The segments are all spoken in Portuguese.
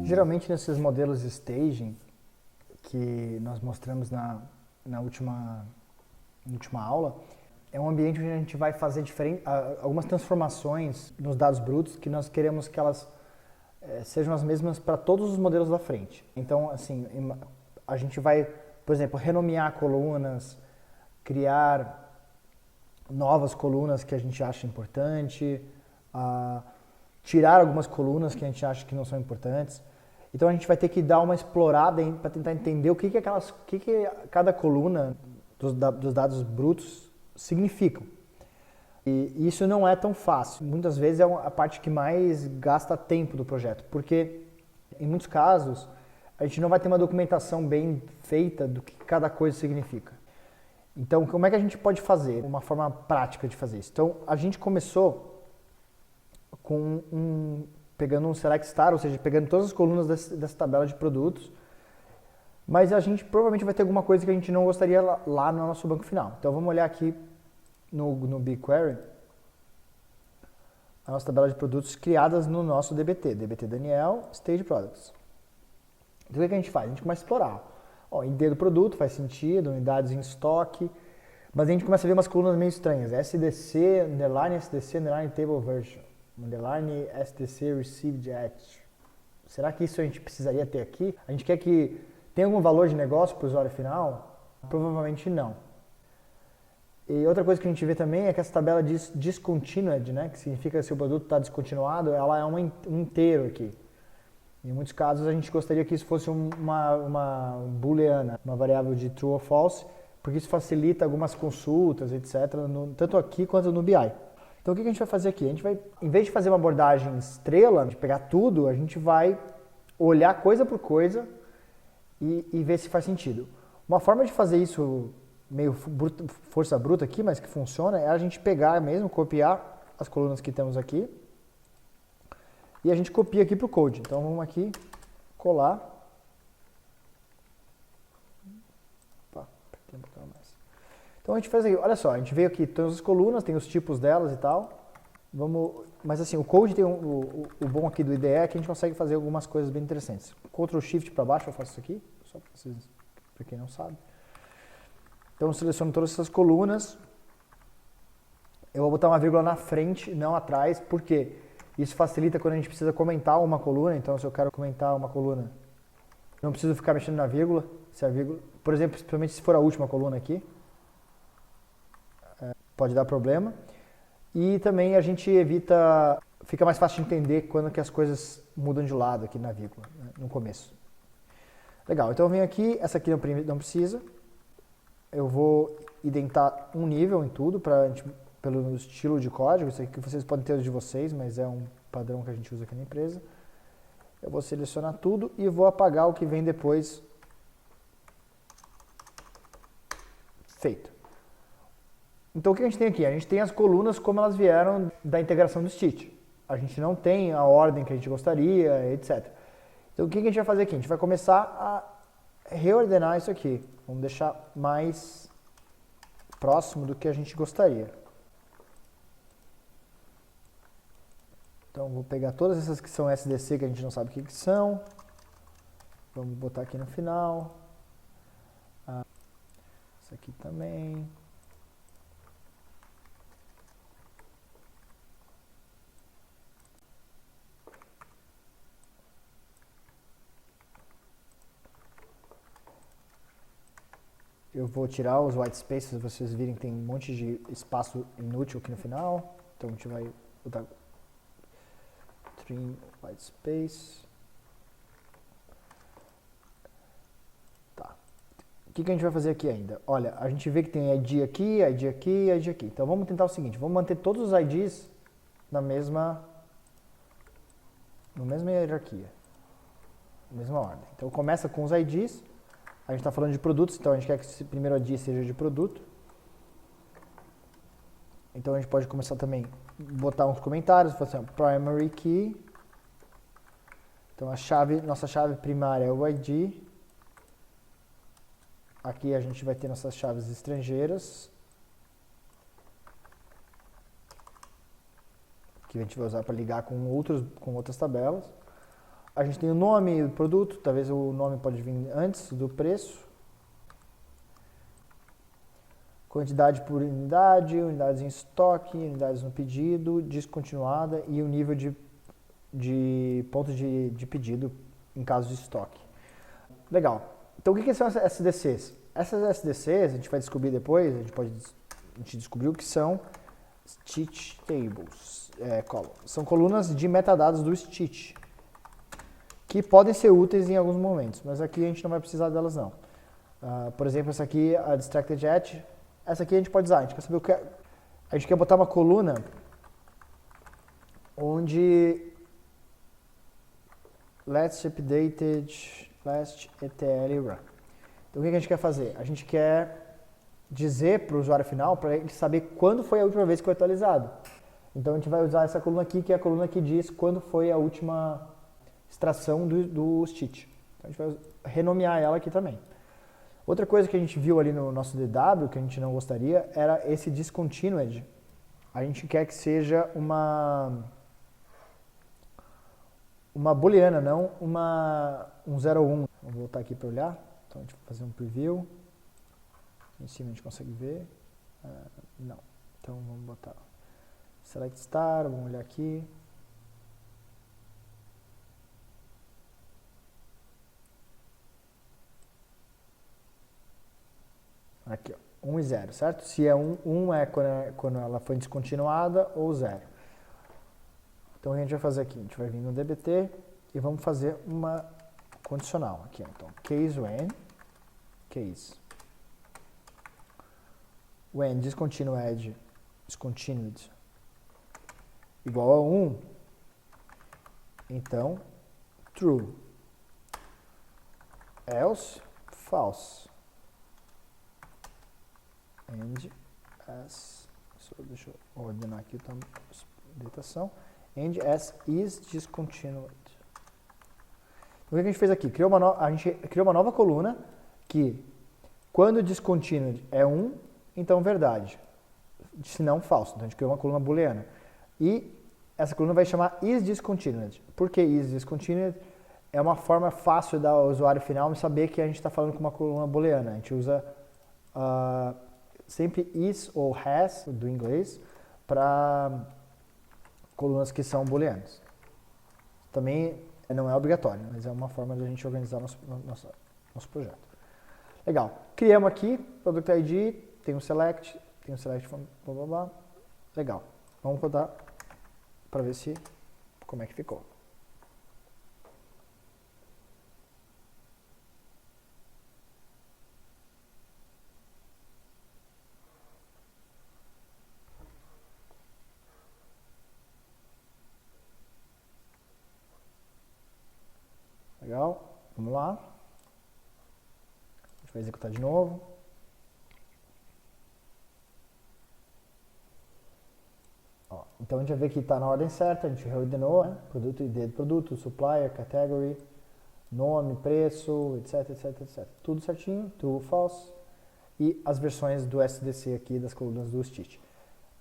Geralmente nesses modelos de staging que nós mostramos na última aula, é um ambiente onde a gente vai fazer algumas transformações nos dados brutos que nós queremos que elas sejam as mesmas para todos os modelos da frente. Então, assim, a gente vai, por exemplo, renomear colunas, criar novas colunas que a gente acha importante, tirar algumas colunas que a gente acha que não são importantes. Então a gente vai ter que dar uma explorada para tentar entender o que cada coluna dos dados brutos significam. E isso não é tão fácil. Muitas vezes é a parte que mais gasta tempo do projeto, porque em muitos casos a gente não vai ter uma documentação bem feita do que cada coisa significa. Então, como é que a gente pode fazer? Uma forma prática de fazer isso. Então, a gente começou pegando um select star, ou seja, pegando todas as colunas dessa tabela de produtos, mas a gente provavelmente vai ter alguma coisa que a gente não gostaria lá no nosso banco final. Então, vamos olhar aqui no BigQuery, a nossa tabela de produtos criadas no nosso DBT Daniel, Stage Products. Então, o que a gente faz? A gente começa a explorar. ID do produto faz sentido, unidades em estoque, mas a gente começa a ver umas colunas meio estranhas. SDC, underline SDC, underline table version, underline SDC received at. Será que isso a gente precisaria ter aqui? A gente quer que tenha algum valor de negócio para o usuário final? Provavelmente não. E outra coisa que a gente vê também é que essa tabela discontinued, né, que significa que se o produto está descontinuado, ela é um inteiro aqui. Em muitos casos a gente gostaria que isso fosse uma booleana, uma variável de true ou false, porque isso facilita algumas consultas, etc., tanto aqui quanto no BI. Então o que a gente vai fazer aqui? A gente vai, em vez de fazer uma abordagem estrela, de pegar tudo, a gente vai olhar coisa por coisa e ver se faz sentido. Uma forma de fazer isso meio força bruta aqui, mas que funciona, é a gente pegar mesmo, copiar as colunas que temos aqui, e a gente copia aqui para o code. Então vamos aqui, colar. Opa, apertei um botão a mais. Então a gente faz aqui, olha só, a gente veio aqui todas as colunas, tem os tipos delas e tal. Mas assim, o code tem o bom aqui do IDE é que a gente consegue fazer algumas coisas bem interessantes. Ctrl Shift para baixo, eu faço isso aqui, só para quem não sabe. Então eu seleciono todas essas colunas. Eu vou botar uma vírgula na frente, não atrás, porque isso facilita quando a gente precisa comentar uma coluna. Então, se eu quero comentar uma coluna, não preciso ficar mexendo na vírgula. Se a vírgula, por exemplo, principalmente se for a última coluna aqui, pode dar problema. E também a gente evita, fica mais fácil de entender quando que as coisas mudam de lado aqui na vírgula, né, no começo. Legal, então eu venho aqui, essa aqui não precisa. Eu vou indentar um nível em tudo pelo estilo de código, isso aqui que vocês podem ter os de vocês, mas é um padrão que a gente usa aqui na empresa. Eu vou selecionar tudo e vou apagar o que vem depois. Feito. Então o que a gente tem aqui? A gente tem as colunas como elas vieram da integração do Stitch. A gente não tem a ordem que a gente gostaria, etc. Então o que a gente vai fazer aqui? A gente vai começar a reordenar isso aqui. Vamos deixar mais próximo do que a gente gostaria. Então, vou pegar todas essas que são SDC, que a gente não sabe o que são. Vamos botar aqui no final. Isso aqui também. Eu vou tirar os white spaces, vocês virem que tem um monte de espaço inútil aqui no final. Então, a gente vai botar trim white space. Tá. O que a gente vai fazer aqui ainda? Olha, a gente vê que tem ID aqui, ID aqui, ID aqui. Então vamos tentar o seguinte, vamos manter todos os IDs na mesma hierarquia, na mesma ordem. Então começa com os IDs, a gente está falando de produtos, então a gente quer que esse primeiro ID seja de produto. Então a gente pode começar também botar uns comentários, fazer assim, primary key. Então nossa chave primária é o ID. Aqui a gente vai ter nossas chaves estrangeiras, que a gente vai usar para ligar com outras tabelas. a gente tem o nome do produto, talvez o nome pode vir antes do preço. Quantidade por unidade, unidades em estoque, unidades no pedido, descontinuada e o nível de pontos de pedido em caso de estoque. Legal. Então, o que são essas SDCs? Essas SDCs, a gente vai descobrir depois, a gente descobriu que são Stitch Tables. São colunas de metadados do Stitch, que podem ser úteis em alguns momentos, mas aqui a gente não vai precisar delas não. Por exemplo, essa aqui, a Distracted Hat, essa aqui a gente pode usar. A gente quer saber o que é. A gente quer botar uma coluna onde last ETL run. Então o que a gente quer fazer? A gente quer dizer para o usuário final, para ele saber quando foi a última vez que foi atualizado. Então a gente vai usar essa coluna aqui, que é a coluna que diz quando foi a última extração do Stitch. Então a gente vai renomear ela aqui também. Outra coisa que a gente viu ali no nosso DW, que a gente não gostaria, era esse discontinued. A gente quer que seja uma booleana, não um 0 ou 1. Vou voltar aqui para olhar. Então a gente vai fazer um preview. Em cima a gente consegue ver. Não. Então vamos botar select star, vamos olhar aqui. Aqui, ó, 1 e 0, certo? Se é 1 é quando ela foi descontinuada ou 0. Então, o que a gente vai fazer aqui? A gente vai vir no DBT e vamos fazer uma condicional aqui. Ó. Então, case when discontinued igual a 1, então, true. Else, false. And as, deixa eu ordenar aqui a datação. And as is discontinued. O que a gente fez aqui? A gente criou uma nova coluna que, quando discontinued é 1, então verdade. Se não, falso. Então a gente criou uma coluna booleana. E essa coluna vai chamar is discontinued. Por que is discontinued? É uma forma fácil da usuário final saber que a gente está falando com uma coluna booleana. A gente usa sempre is ou has, do inglês, para colunas que são booleanas. Também não é obrigatório, mas é uma forma de a gente organizar nosso projeto. Legal. Criamos aqui, Product ID, tem um select from, blá, blá, blá. Legal. Vamos rodar para ver como é que ficou. Legal, vamos lá. A gente vai executar de novo. Ó, então a gente vai ver que está na ordem certa, a gente reordenou, né? Produto, ID do produto, supplier, category, nome, preço, etc, etc, etc. Tudo certinho, true, false. E as versões do SDC aqui, das colunas do Stitch.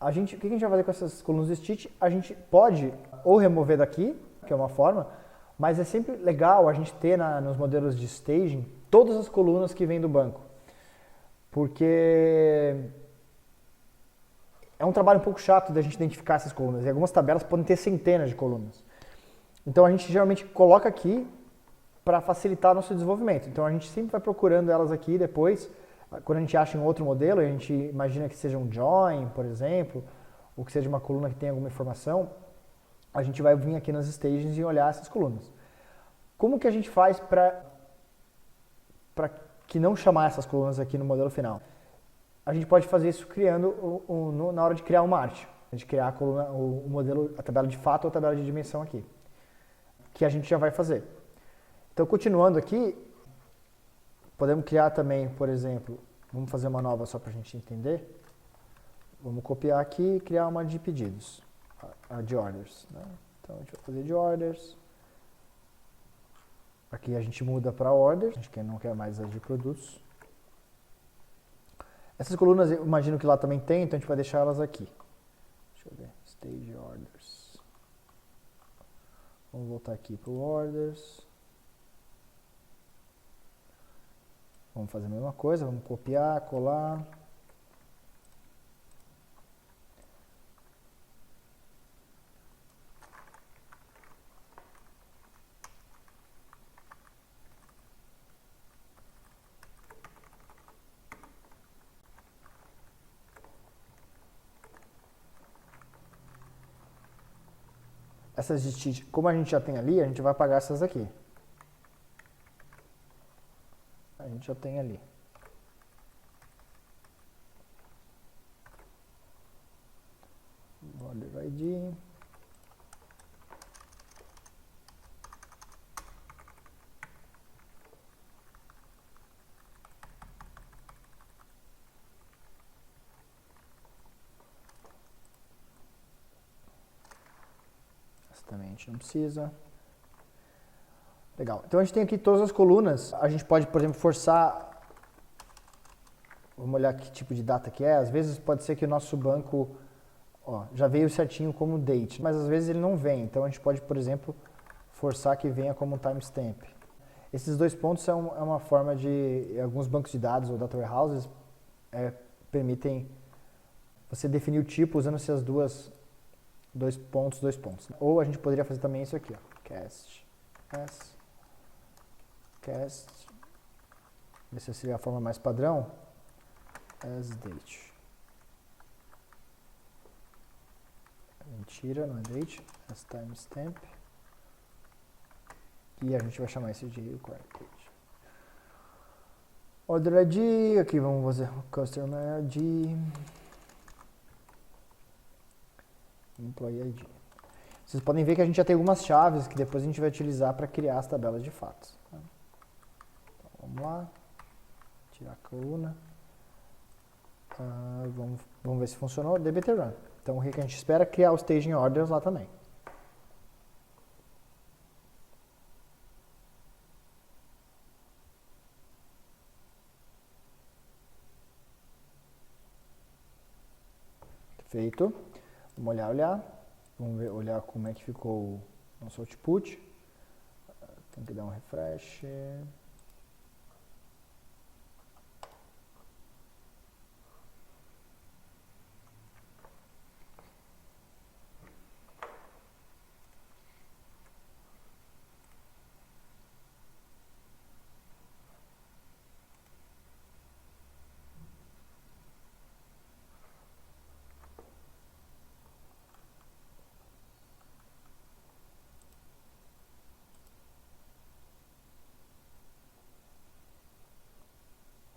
O que a gente vai fazer com essas colunas do Stitch? A gente pode ou remover daqui, que é uma forma, mas é sempre legal a gente ter nos modelos de staging todas as colunas que vêm do banco. Porque é um trabalho um pouco chato da gente identificar essas colunas. E algumas tabelas podem ter centenas de colunas. Então a gente geralmente coloca aqui para facilitar nosso desenvolvimento. Então a gente sempre vai procurando elas aqui depois. Quando a gente acha em outro modelo, a gente imagina que seja um join, por exemplo, ou que seja uma coluna que tenha alguma informação, a gente vai vir aqui nas stagings e olhar essas colunas. Como que a gente faz para que não chamar essas colunas aqui no modelo final? A gente pode fazer isso criando na hora de criar uma arte. A gente criar a coluna, o modelo, a tabela de fato ou a tabela de dimensão aqui. Que a gente já vai fazer. Então, continuando aqui, podemos criar também, por exemplo, vamos fazer uma nova só para a gente entender. Vamos copiar aqui e criar uma de pedidos. A de orders. Né? Então a gente vai fazer de orders. Aqui a gente muda para orders, a gente não quer mais as de produtos. Essas colunas eu imagino que lá também tem, então a gente vai deixar elas aqui. Deixa eu ver. Stage orders. Vamos voltar aqui para o Orders. Vamos fazer a mesma coisa, vamos copiar, colar. Essas de como a gente já tem ali, a gente vai apagar essas aqui. A gente já tem ali. Order ID. Essa também a gente não precisa. Legal. Então a gente tem aqui todas as colunas. A gente pode, por exemplo, forçar. Vamos olhar que tipo de data que é. Às vezes pode ser que o nosso banco já veio certinho como date, mas às vezes ele não vem. Então a gente pode, por exemplo, forçar que venha como um timestamp. Esses dois pontos é uma forma de. Alguns bancos de dados ou data warehouses permitem você definir o tipo usando essas dois pontos. Ou a gente poderia fazer também isso aqui, cast. Essa seria a forma mais padrão. As date. Mentira, não é date. As timestamp. E a gente vai chamar isso de required date. Order ID. Aqui vamos fazer Customer ID. Employee ID. Vocês podem ver que a gente já tem algumas chaves que depois a gente vai utilizar para criar as tabelas de fatos. Então, vamos lá. Tirar a coluna. Vamos ver se funcionou. DBT Run. Então o que a gente espera é criar o Staging Orders lá também. Feito. Vamos olhar. Vamos olhar como é que ficou o nosso output. Tem que dar um refresh.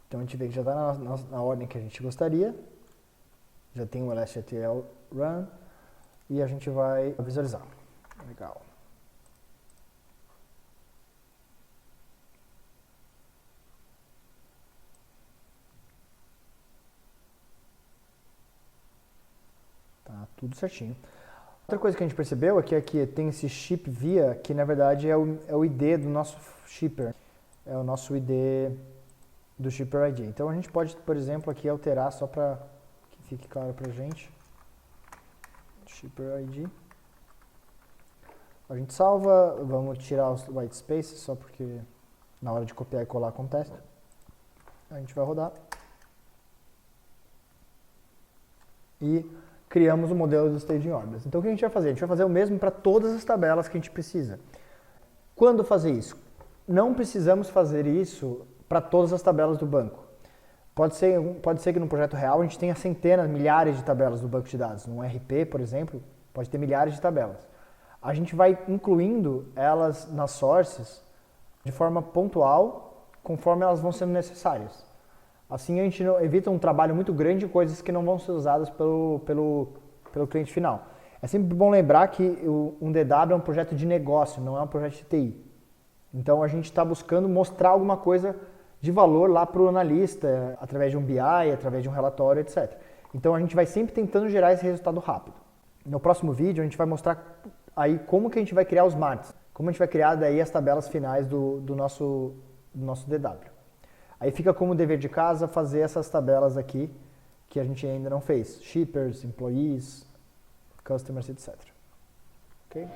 Então a gente vê que já está na ordem que a gente gostaria. Já tem o LSTL Run. E a gente vai visualizar. Legal. Tá tudo certinho. Outra coisa que a gente percebeu é que aqui tem esse ship via, que na verdade é o ID do nosso shipper. É o nosso ID do shipper ID. Então a gente pode, por exemplo, aqui alterar só para que fique claro para a gente. Shipper ID. A gente salva, vamos tirar os white spaces só porque na hora de copiar e colar acontece. A gente vai rodar. E criamos o modelo do Staging Orders. Então o que a gente vai fazer? A gente vai fazer o mesmo para todas as tabelas que a gente precisa. Quando fazer isso? Não precisamos fazer isso para todas as tabelas do banco. Pode ser que no projeto real a gente tenha centenas, milhares de tabelas do banco de dados. Num RP, por exemplo, pode ter milhares de tabelas. A gente vai incluindo elas nas sources de forma pontual, conforme elas vão sendo necessárias. Assim a gente evita um trabalho muito grande de coisas que não vão ser usadas pelo cliente final. É sempre bom lembrar que um DW é um projeto de negócio, não é um projeto de TI. Então a gente está buscando mostrar alguma coisa de valor lá para o analista, através de um BI, através de um relatório, etc. Então a gente vai sempre tentando gerar esse resultado rápido. No próximo vídeo a gente vai mostrar aí como que a gente vai criar os marks, como a gente vai criar daí as tabelas finais do nosso DW. Aí fica como dever de casa fazer essas tabelas aqui que a gente ainda não fez. Shippers, employees, customers, etc. Ok?